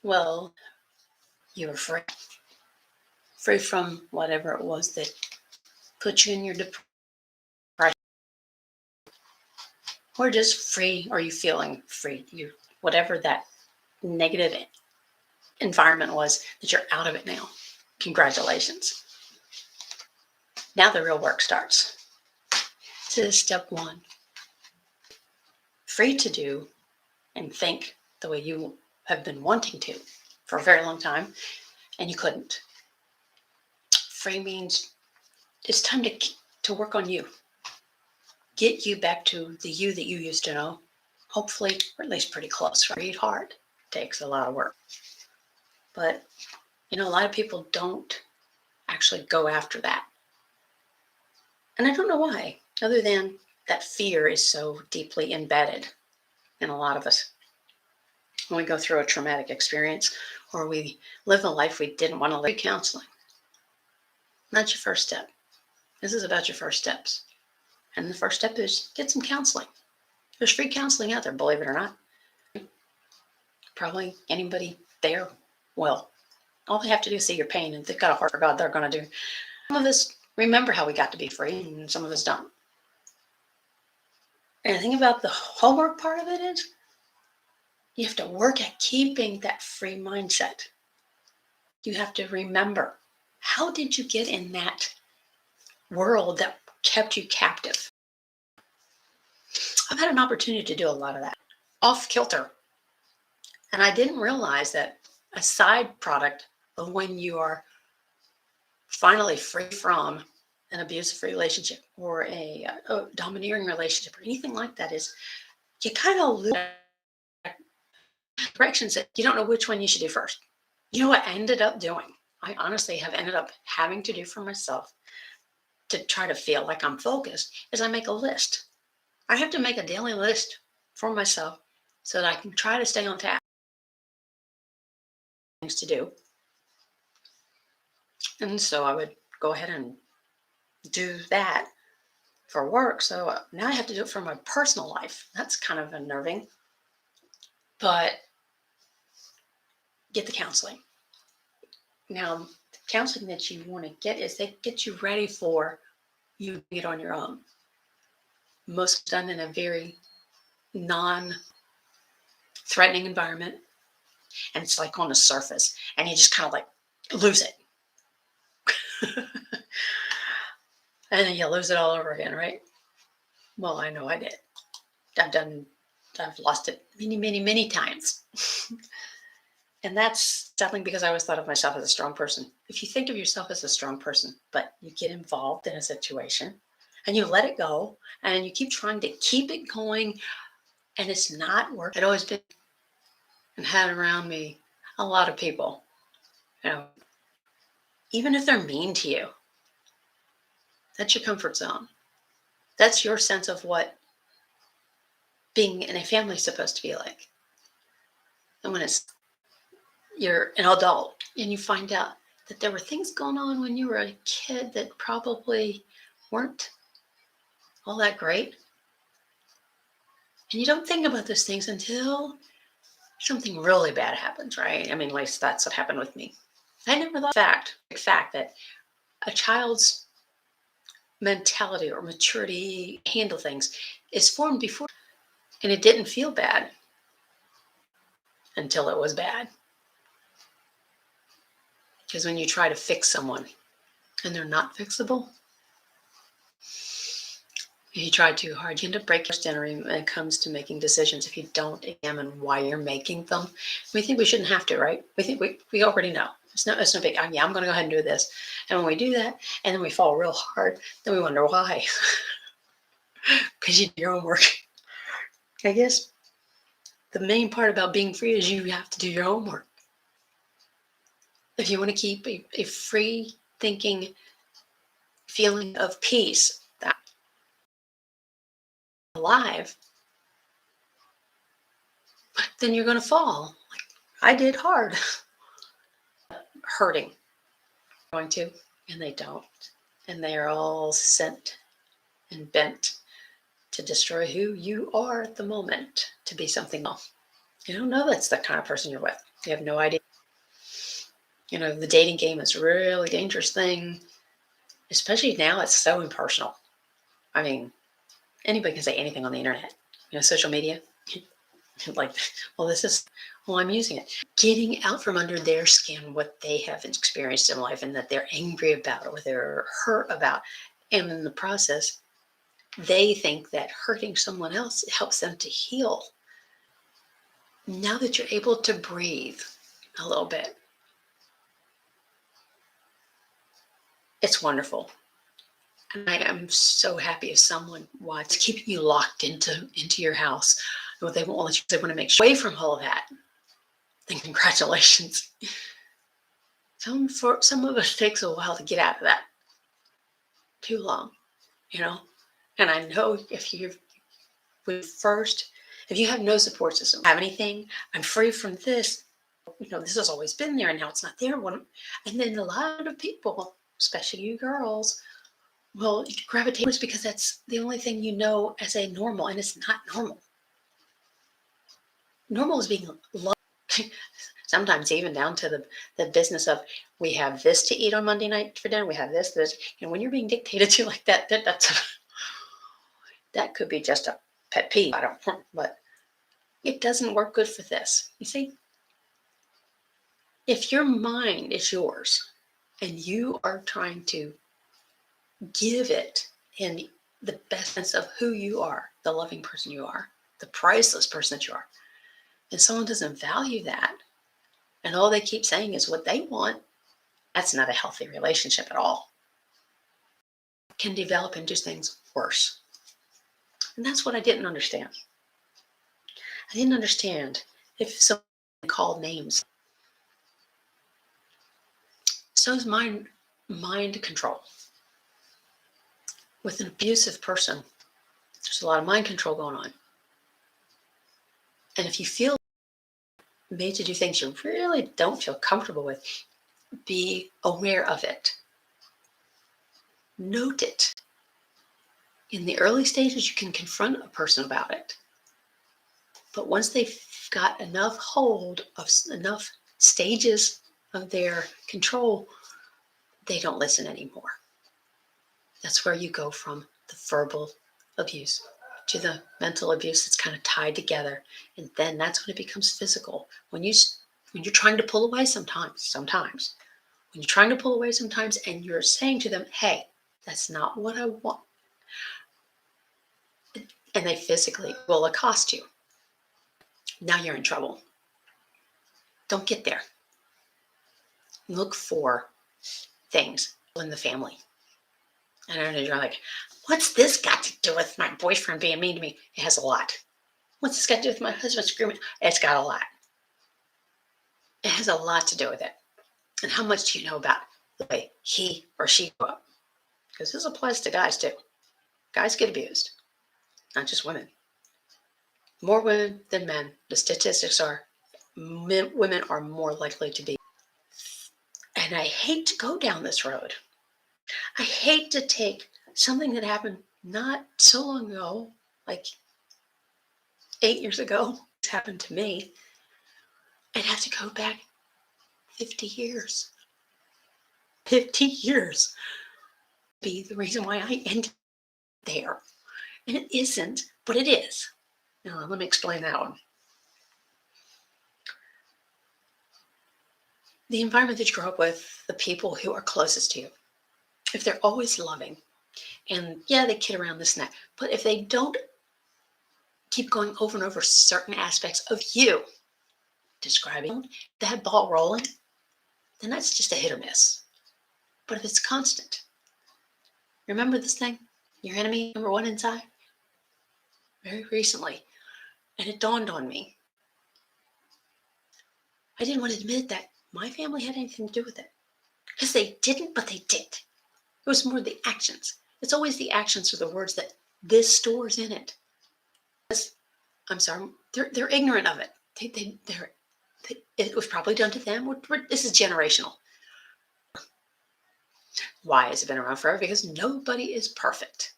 Well, you were free. Free from whatever it was that put you in your depression. Or just free. Are you feeling free? You whatever that negative environment was, that you're out of it now. Congratulations. Now the real work starts. This is step one. Free to do and think the way you have been wanting to for a very long time, and you couldn't. Free means it's time to work on you. Get you back to the you that you used to know. Hopefully, or at least pretty close. Read hard. Takes a lot of work. But, a lot of people don't actually go after that. And I don't know why, other than that fear is so deeply embedded in a lot of us. When we go through a traumatic experience or we live a life we didn't want to live, counseling. That's your first step. This is about your first steps. And the first step is get some counseling. There's free counseling out there, believe it or not. Probably anybody there will. All they have to do is see your pain, and they've got a heart for God, they're going to do. Some of us remember how we got to be free, and some of us don't. And the thing about the homework part of it is you have to work at keeping that free mindset. You have to remember, how did you get in that world that kept you captive? I've had an opportunity to do a lot of that off kilter. And I didn't realize that a side product of when you are finally free from an abusive relationship or a domineering relationship or anything like that is you kind of lose directions that you don't know which one you should do first. You know what I ended up doing? I honestly have ended up having to do for myself to try to feel like I'm focused is I make a list. I have to make a daily list for myself so that I can try to stay on task. Things to do. And so I would go ahead and do that for work. So now I have to do it for my personal life. That's kind of unnerving. But get the counseling. Now, the counseling that you want to get is they get you ready for you doing it on your own. Most done in a very non-threatening environment. And it's like on the surface. And you just kind of like lose it. And then you lose it all over again, right? Well, I know I did. I've lost it many, many, many times. And that's something because I always thought of myself as a strong person. If you think of yourself as a strong person, but you get involved in a situation and you let it go and you keep trying to keep it going and it's not working. I'd always been and had around me a lot of people, even if they're mean to you, that's your comfort zone. That's your sense of what being in a family is supposed to be like. And when you're an adult and you find out that there were things going on when you were a kid that probably weren't all that great. And you don't think about those things until something really bad happens, right? I mean, at least that's what happened with me. I never thought the fact that a child's mentality or maturity handle things is formed before. And it didn't feel bad until it was bad. Because when you try to fix someone and they're not fixable, you try too hard, you end up breaking your when it comes to making decisions if you don't examine why you're making them. We think we shouldn't have to, right? We think we already know. It's no big, yeah, I'm going to go ahead and do this. And when we do that, and then we fall real hard, then we wonder why. Because you do your own work. I guess the main part about being free is you have to do your homework. If you want to keep a free thinking feeling of peace, that alive, then you're going to fall. Like I did hard. Hurting. Going to, and they don't. And they are all sent and bent to destroy who you are at the moment to be something else. You don't know that's the kind of person you're with. You have no idea. The dating game is a really dangerous thing, especially now. It's so impersonal. I mean, anybody can say anything on the internet. Social media. Like, well, I'm using it. Getting out from under their skin what they have experienced in life and that they're angry about or they're hurt about. And in the process, they think that hurting someone else helps them to heal. Now that you're able to breathe a little bit, it's wonderful. And I am so happy if someone wants keeping you locked into your house. What they won't let you, they want to make sure away from all of that. Then congratulations. For some of us, it takes a while to get out of that. Too long, And I know if you have no support system, have anything, I'm free from this. This has always been there, and now it's not there. And then a lot of people, especially you girls, will gravitate towards because that's the only thing you know as a normal, and it's not normal. Normal is being loved. Sometimes even down to the business of we have this to eat on Monday night for dinner. We have this. When you're being dictated to like that, that could be just a pet peeve. But it doesn't work good for this. You see, if your mind is yours and you are trying to give it in the best sense of who you are, the loving person you are, the priceless person that you are, and someone doesn't value that, and all they keep saying is what they want, that's not a healthy relationship at all. It can develop into things worse. And that's what I didn't understand. I didn't understand if someone called names. So is mind control. With an abusive person, there's a lot of mind control going on. And if you feel made to do things you really don't feel comfortable with, be aware of it. Note it. In the early stages, you can confront a person about it. But once they've got enough hold of enough stages of their control, they don't listen anymore. That's where you go from the verbal abuse to the mental abuse that's kind of tied together. And then that's when it becomes physical. When you're trying to pull away sometimes, when you're trying to pull away sometimes and you're saying to them, hey, that's not what I want. And they physically will accost you. Now you're in trouble. Don't get there. Look for things in the family. And I know you're like, what's this got to do with my boyfriend being mean to me? It has a lot. What's this got to do with my husband screaming? It's got a lot. It has a lot to do with it. And how much do you know about the way he or she grew up? Because this applies to guys too. Guys get abused, not just women. More women than men. The statistics are women are more likely to be. And I hate to go down this road. I hate to take something that happened not so long ago, like 8 years ago, it's happened to me, and have to go back 50 years. 50 years be the reason why I ended there. And it isn't, but it is. Now, let me explain that one. The environment that you grow up with, the people who are closest to you, if they're always loving, and yeah, they kid around this and that, but if they don't keep going over and over certain aspects of you, describing that ball rolling, then that's just a hit or miss. But if it's constant, remember this thing, your enemy number one inside? Very recently, and it dawned on me. I didn't want to admit that my family had anything to do with it. Because they didn't, but they did. It was more the actions. It's always the actions or the words that this stores in it. I'm sorry, they're ignorant of it. It was probably done to them. This is generational. Why has it been around forever? Because nobody is perfect.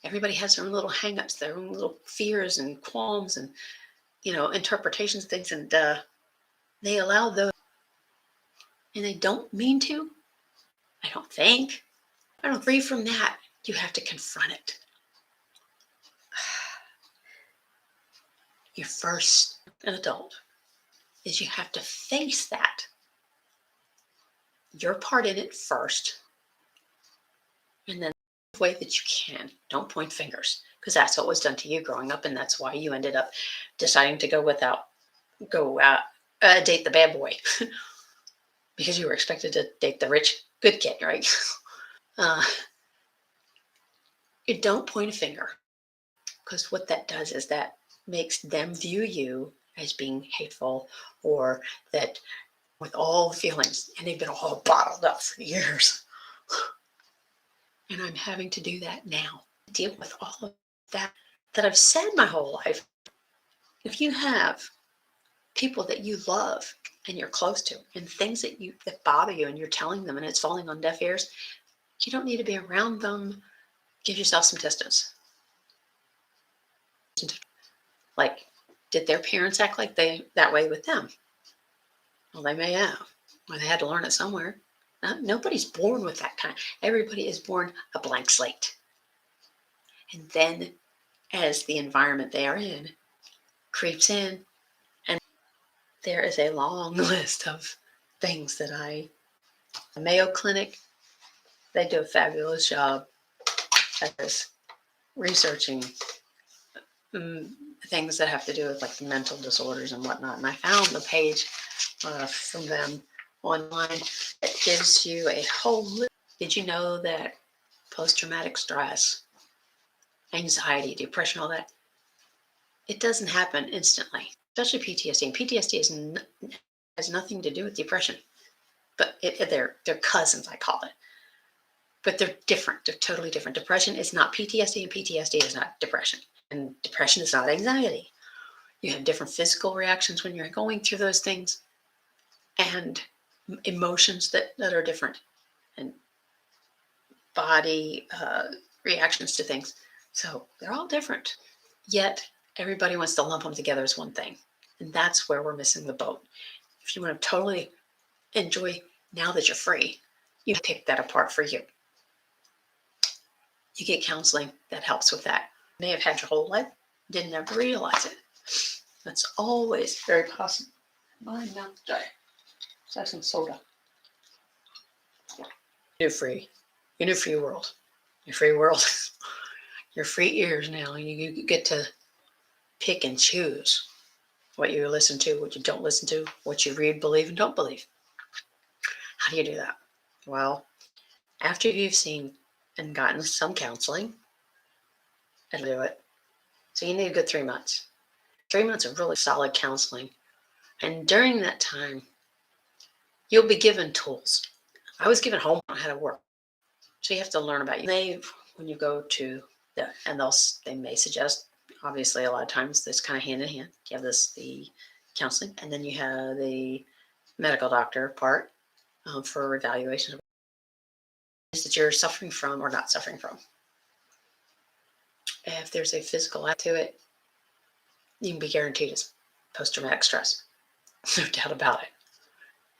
Everybody has their own little hang-ups, their own little fears and qualms and, interpretations of things. And They allow those, and they don't mean to. I don't think. I don't free from that. You have to confront it. Your first an adult is you have to face that. Your part in it first, and then the way that you can. Don't point fingers, because that's what was done to you growing up, and that's why you ended up deciding to date the bad boy, because you were expected to date the rich good kid, right? uh, you don't point a finger, because what that does is that makes them view you as being hateful, or that with all the feelings, and they've been all bottled up for years. And I'm having to do that now, deal with all of that I've said my whole life. If you have people that you love and you're close to, and things that bother you, and you're telling them, and it's falling on deaf ears, you don't need to be around them. Give yourself some distance. Like, did their parents act like that way with them? Well, they may have. Well, they had to learn it somewhere. Nobody's born with that kind. Everybody is born a blank slate. And then, as the environment they are in creeps in, and there is a long list of things that the Mayo Clinic, they do a fabulous job at this, researching things that have to do with like the mental disorders and whatnot. And I found the page from them online that gives you a whole list. Did you know that post-traumatic stress, anxiety, depression, all that, it doesn't happen instantly, especially PTSD. And PTSD has nothing to do with depression, but they're cousins, I call it. But they're different. They're totally different. Depression is not PTSD, and PTSD is not depression. And depression is not anxiety. You have different physical reactions when you're going through those things, and emotions that are different, and body reactions to things. So they're all different. Yet everybody wants to lump them together as one thing. And that's where we're missing the boat. If you want to totally enjoy now that you're free, you pick that apart for you. You get counseling that helps with that. You may have had your whole life, didn't ever realize it. That's always very possible. My mouth dry. Let's have some soda. You're free. Your new free world. Your free world. Your free ears now. You get to pick and choose what you listen to, what you don't listen to, what you read, believe, and don't believe. How do you do that? Well, after you've seen and gotten some counseling, it'll do it. So you need a good 3 months. 3 months of really solid counseling. And during that time, you'll be given tools. I was given homework on how to work. So you have to learn about you. When you go to they may suggest, obviously a lot of times this kind of hand in hand. You have the counseling, and then you have the medical doctor part for evaluation of things that you're suffering from or not suffering from. If there's a physical act to it, you can be guaranteed it's post-traumatic stress. No doubt about it.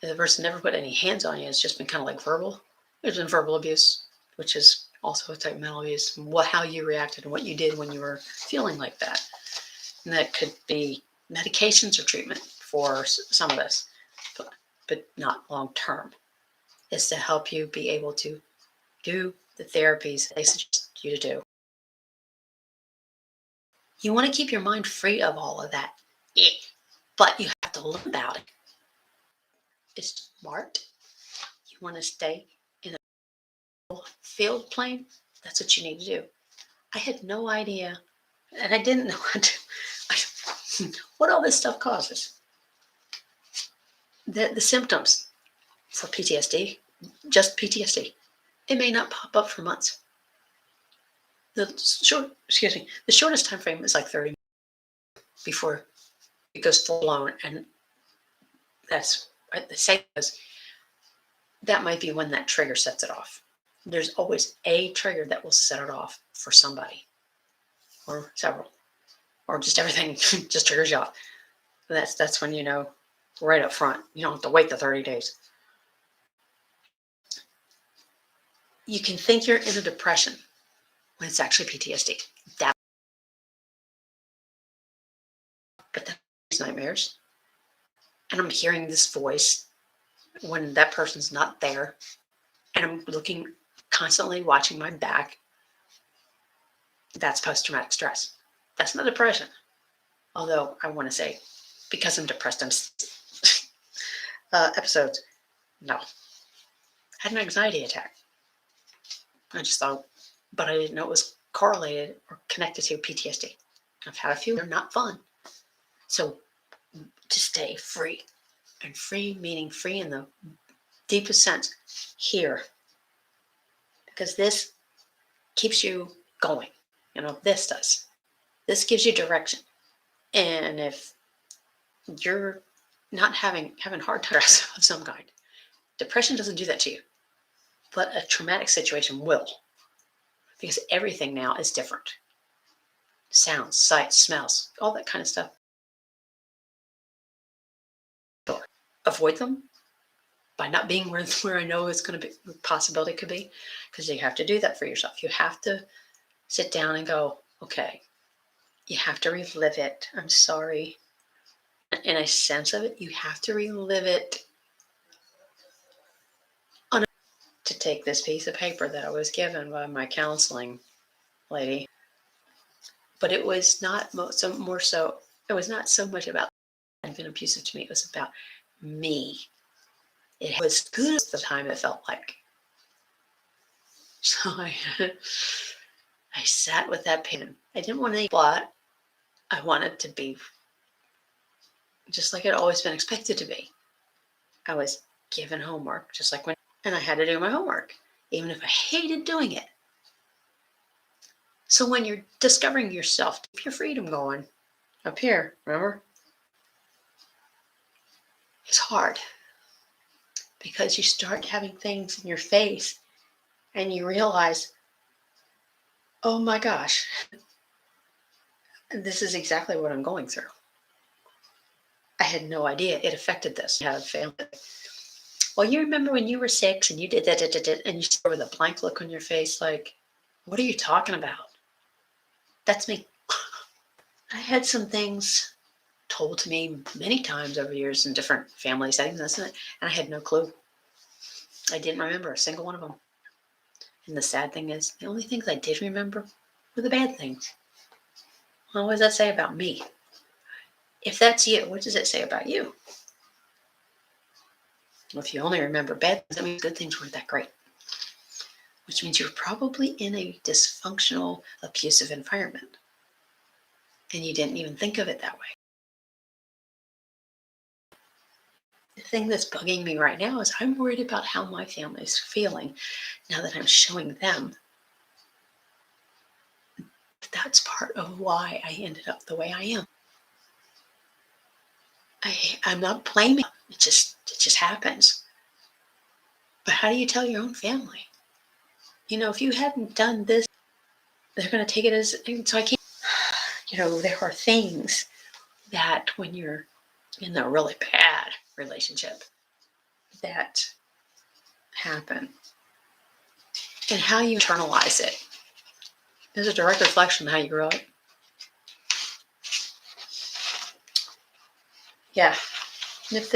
If the person never put any hands on you, it's just been kind of like verbal. There's been verbal abuse, which is also a type of mental abuse. How you reacted and what you did when you were feeling like that. And that could be medications or treatment for some of this, but not long term. It's to help you be able to do the therapies they suggest you to do. You want to keep your mind free of all of that, but you have to learn about it. It's smart. You want to stay in a field plane. That's what you need to do. I had no idea, and I didn't know what all this stuff causes. The symptoms for PTSD, just PTSD, it may not pop up for months. The shortest time frame is like 30 minutes before it goes full blown, and that's the same as that might be when that trigger sets it off. There's always a trigger that will set it off for somebody, or several, or just everything just triggers you off. That's when you know right up front. You don't have to wait the 30 days. You can think you're in a depression when it's actually PTSD. But that's nightmares. And I'm hearing this voice when that person's not there. And I'm looking, constantly watching my back. That's post-traumatic stress. That's not depression. Although I want to say, because I'm depressed, I'm episodes. No. I had an anxiety attack. I just thought, but I didn't know it was correlated or connected to PTSD. I've had a few. They're not fun. So to stay free, and free meaning free in the deepest sense here, because this keeps you going. You know, this does. This gives you direction. And if you're not having hard times of some kind, depression doesn't do that to you. But a traumatic situation will. Because everything now is different. Sounds, sights, smells, all that kind of stuff. Avoid them by not being where I know it's going to be, possibility could be, because you have to do that for yourself. You have to sit down and go, okay, you have to relive it. I'm sorry. In a sense of it, you have to relive it. To take this piece of paper that I was given by my counseling lady, but it was not it was not so much about had been abusive to me. It was about me. It was good at the time, it felt like. So I sat with that pain. I didn't want any plot. I wanted to be just like it had always been expected to be. I was given homework, just like and I had to do my homework, even if I hated doing it. So when you're discovering yourself, keep your freedom going up here, remember? It's hard because you start having things in your face and you realize, oh my gosh, this is exactly what I'm going through. I had no idea it affected this. I had a family. Well, you remember when you were 6 and you did that, and you start with a blank look on your face like, what are you talking about? That's me. I had some things told to me many times over years in different family settings, and I had no clue. I didn't remember a single one of them. And the sad thing is, the only things I did remember were the bad things. Well, what does that say about me? If that's you, what does it say about you? Well, if you only remember bad things, that means good things weren't that great. Which means you're probably in a dysfunctional, abusive environment. And you didn't even think of it that way. The thing that's bugging me right now is I'm worried about how my family is feeling now that I'm showing them. That's part of why I ended up the way I am. I'm not blaming. It just happens. But how do you tell your own family? You know, if you hadn't done this, they're going to take it as, so I can't, you know, there are things that when you're in a really bad relationship that happen, and how you internalize it is a direct reflection of how you grew up. Yeah. And if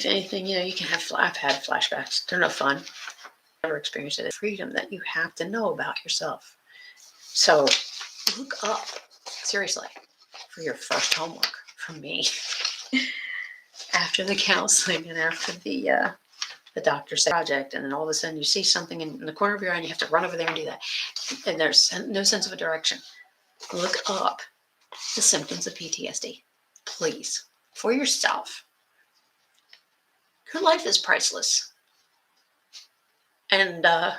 anything, you know, you can have, I've had flashbacks. They're no fun. I've never experienced it. Freedom that you have to know about yourself. So look up, seriously, for your first homework from me. After the counseling and after the doctor said project, and then all of a sudden you see something in the corner of your eye and you have to run over there and do that. And there's no sense of a direction. Look up the symptoms of PTSD, please, for yourself. Your life is priceless. And I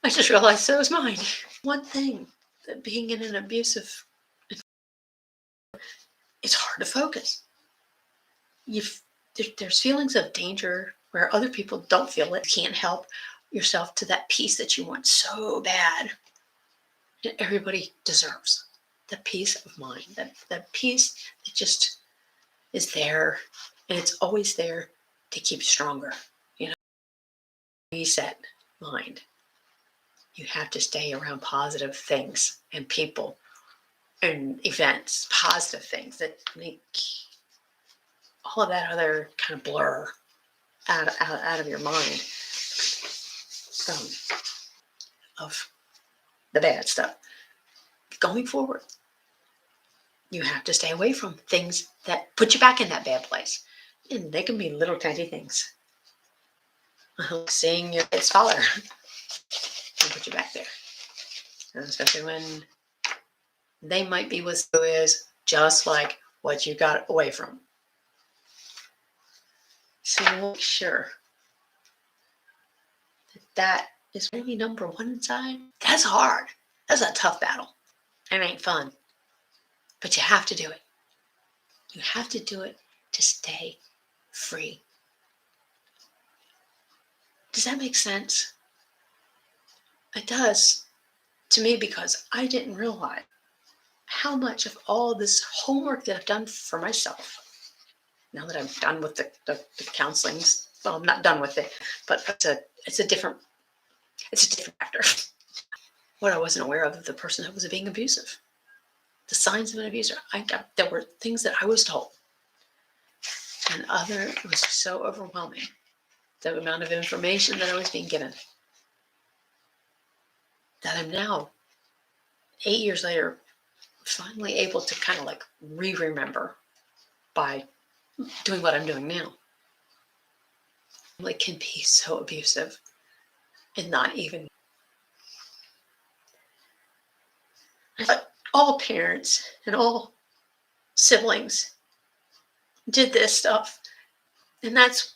just realized so is mine. One thing, that being in an abusive, it's hard to focus. There's feelings of danger where other people don't feel it. You can't help yourself to that peace that you want so bad that everybody deserves. the peace of mind, that peace that just is there, and it's always there to keep stronger. Reset mind. You have to stay around positive things and people and events, positive things that make all of that other kind of blur out of your mind, of the bad stuff. Going forward, you have to stay away from things that put you back in that bad place. And they can be little tiny things. Like seeing your kid's father can put you back there. And especially when they might be with who is just like what you got away from. So make sure that is really number one inside. That's hard. That's a tough battle. It ain't fun. But you have to do it. You have to do it to stay free. Does that make sense? It does to me, because I didn't realize how much of all this homework that I've done for myself, now that I'm done with the counseling, well, I'm not done with it, but it's a different factor. What I wasn't aware of the person that was being abusive, the signs of an abuser. There were things that I was told, and it was so overwhelming, the amount of information that I was being given, that I'm now, 8 years later, finally able to kind of like remember by doing what I'm doing now. It can be so abusive and not even. I thought all parents and all siblings did this stuff, and that's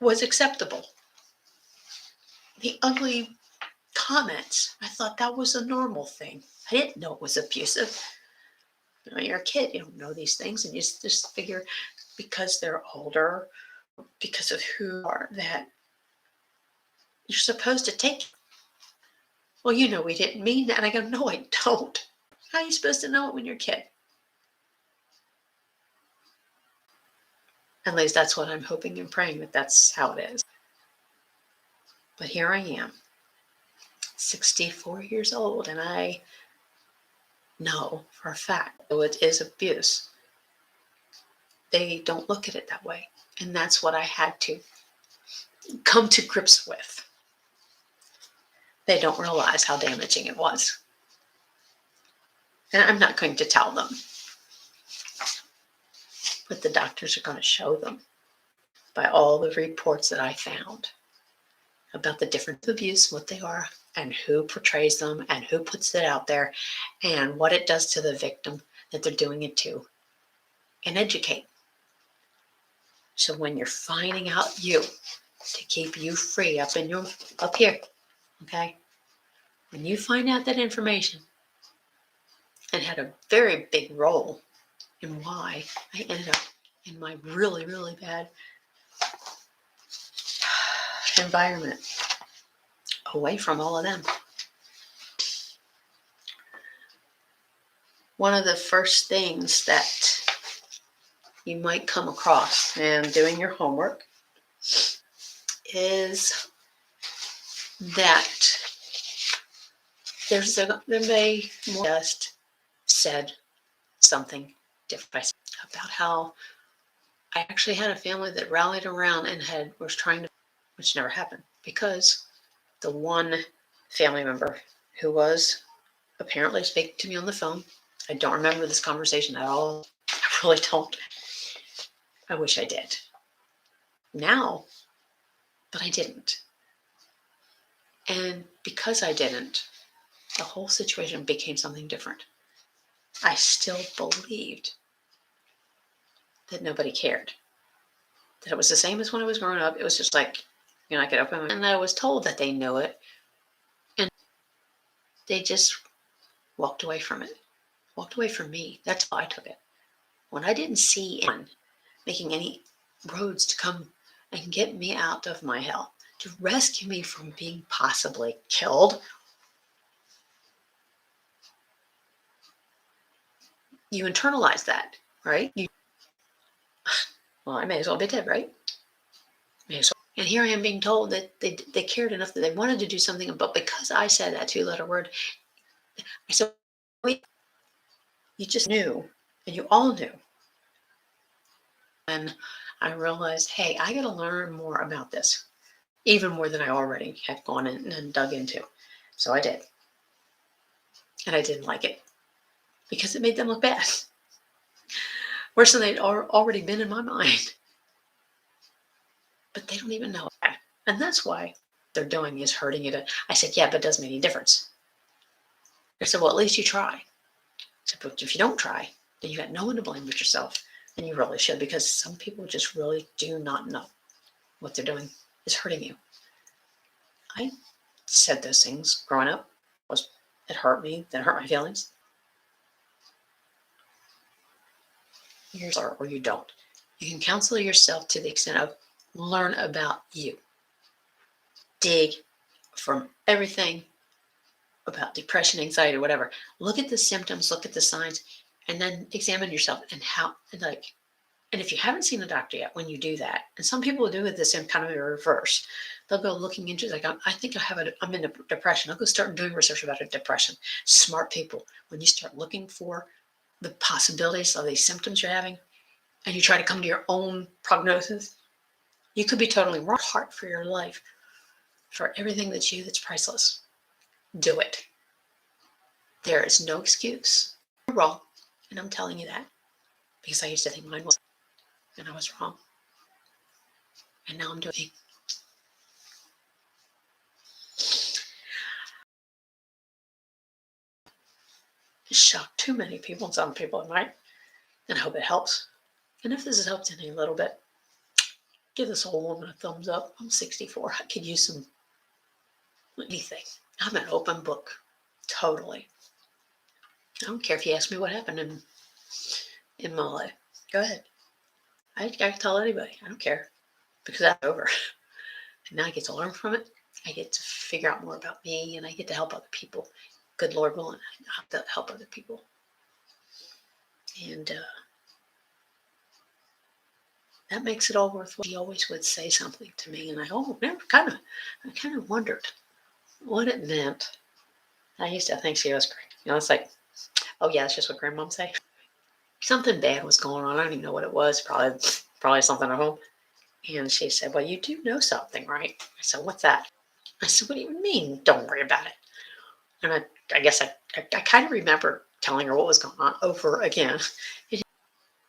was acceptable. The ugly comments, I thought that was a normal thing. I didn't know it was abusive. You're a kid, you don't know these things, and you just figure because they're older, because of who you are, that you're supposed to take it. Well, we didn't mean that. And I go, no, I don't. How are you supposed to know it when you're a kid? At least that's what I'm hoping and praying, that that's how it is. But here I am, 64 years old, and I know for a fact, though it is abuse, they don't look at it that way. And that's what I had to come to grips with. They don't realize how damaging it was. And I'm not going to tell them, but the doctors are going to show them by all the reports that I found about the different abuse, what they are, and who portrays them, and who puts it out there, and what it does to the victim that they're doing it to, and educate. So when you're finding out to keep you free up here, okay? When you find out that information, and had a very big role in why I ended up in my really, really bad environment, away from all of them. One of the first things that you might come across in doing your homework is that there may just said something different about how I actually had a family that rallied around and was trying to, which never happened, because the one family member who was apparently speaking to me on the phone, I don't remember this conversation at all. I really don't. I wish I did now, but I didn't. And because I didn't, the whole situation became something different. I still believed that nobody cared, that it was the same as when I was growing up. It was just like, I could open, and I was told that they knew it, and they just walked away from it, walked away from me. That's how I took it. When I didn't see anyone making any roads to come and get me out of my hell, to rescue me from being possibly killed, you internalize that, right? Well, I may as well be dead, right? May as well. And here I am being told that they cared enough that they wanted to do something, but because I said that two-letter word, I said, wait, you just knew, and you all knew. And I realized, hey, I got to learn more about this, even more than I already had gone in and dug into. So I did. And I didn't like it because it made them look bad. Worse than they'd already been in my mind. But they don't even know that. And that's why they're doing is hurting you. I said, yeah, but it doesn't make any difference. They said, well, at least you try. I said, but if you don't try, then you got no one to blame but yourself. And you really should, because some people just really do not know what they're doing is hurting you. I said those things growing up. It hurt me. That hurt my feelings. Or you don't. You can counsel yourself to the extent of learn about you. Dig from everything about depression, anxiety, whatever. Look at the symptoms, look at the signs, and then examine yourself and and if you haven't seen a doctor yet, when you do that, and some people do it this in kind of a reverse, they'll go looking into like, I think I'm in a depression. I'll go start doing research about a depression. Smart people, when you start looking for the possibilities of these symptoms you're having, and you try to come to your own prognosis, you could be totally wrong. Heart for your life, for everything that's priceless. Do it. There is no excuse. You're wrong, and I'm telling you that because I used to think mine was, and I was wrong. And now I'm doing it. Shocked too many people, and some people it might, and I hope it helps. And if this has helped any little bit, give this old woman a thumbs up. I'm 64. I could use some anything. I'm an open book. Totally. I don't care if you ask me what happened in my life. Go ahead. I can tell anybody. I don't care. Because that's over. And now I get to learn from it. I get to figure out more about me, and I get to help other people. Good Lord willing, I have to help other people. And that makes it all worthwhile. He always would say something to me, and I kind of wondered what it meant. I used to think she was great. It's like, oh yeah, that's just what grandmom say. Something bad was going on. I don't even know what it was. Probably something at home. And she said, well, you do know something, right? I said, what's that? I said, what do you mean? Don't worry about it. And I guess I kind of remember telling her what was going on over again.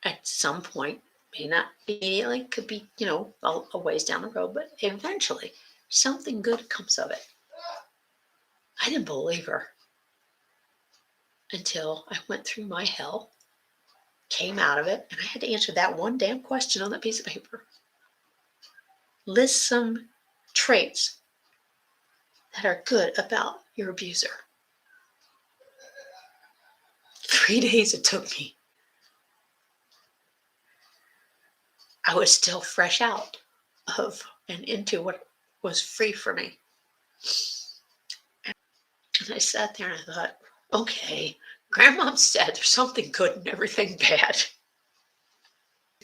At some point, may not immediately, could be, a ways down the road, but eventually something good comes of it. I didn't believe her until I went through my hell, came out of it, and I had to answer that one damn question on that piece of paper. List some traits that are good about your abuser. 3 days it took me. I was still fresh out of and into what was free for me. And I sat there and I thought, okay, Grandmom said there's something good and everything bad.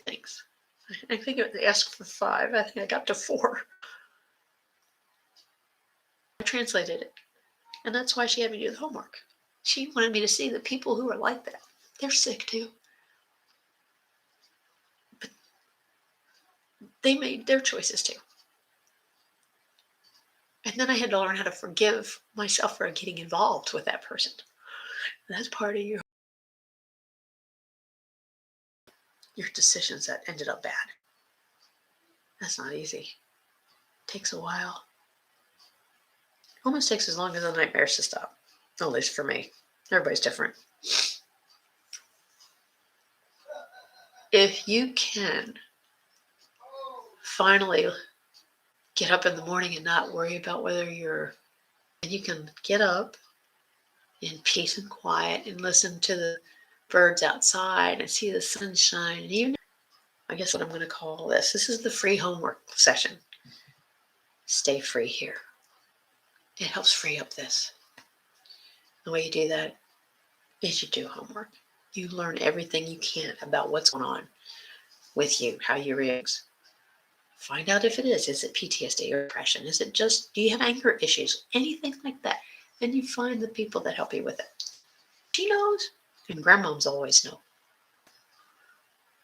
Thanks. I think they asked for 5. I think I got to 4. I translated it. And that's why she had me do the homework. She wanted me to see that people who are like that, they're sick too. But they made their choices too. And then I had to learn how to forgive myself for getting involved with that person. That's part of your decisions that ended up bad. That's not easy. It takes a while. Almost takes as long as the nightmares to stop. At least for me. Everybody's different. If you can finally get up in the morning and not worry about and you can get up in peace and quiet and listen to the birds outside and see the sunshine. And even, I guess what I'm going to call this is the free homework session. Stay free here. It helps free up this. The way you do that is you do homework. You learn everything you can about what's going on with you, how you react. Find out if it is. Is it PTSD or depression? Is it just, do you have anger issues? Anything like that. And you find the people that help you with it. She knows, and grandmoms always know.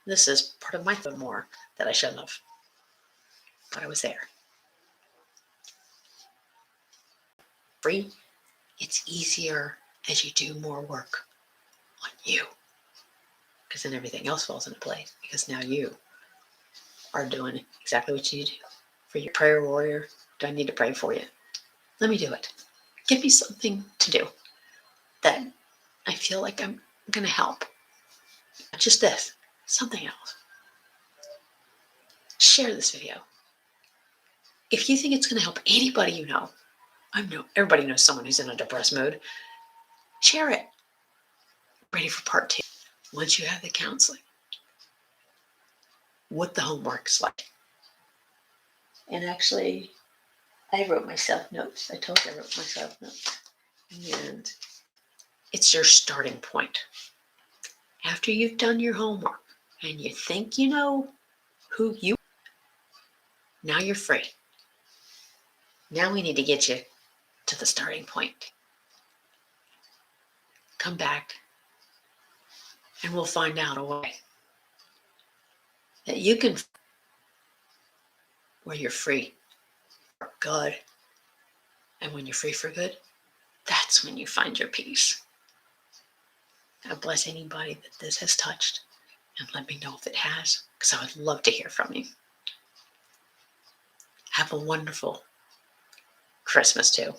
This is part of my more that I shouldn't have, but I was there. Free, it's easier as you do more work on you, because then everything else falls into place, because now you are doing exactly what you do. For your prayer warrior, do I need to pray for you? Let me do it. Give me something to do that I feel like I'm going to help. Not just this, something else. Share this video. If you think it's going to help anybody you know, I know everybody knows someone who's in a depressed mood. Share it. Ready for part 2. Once you have the counseling, what the homework's like. And actually, I wrote myself notes. I told you I wrote myself notes. And it's your starting point. After you've done your homework and you think you know who you are, now you're free. Now we need to get you to the starting point. Come back and we'll find out a way that you can, where you're free for good. And when you're free for good, that's when you find your peace. God bless anybody that this has touched, and let me know if it has, because I would love to hear from you. Have a wonderful Christmas too.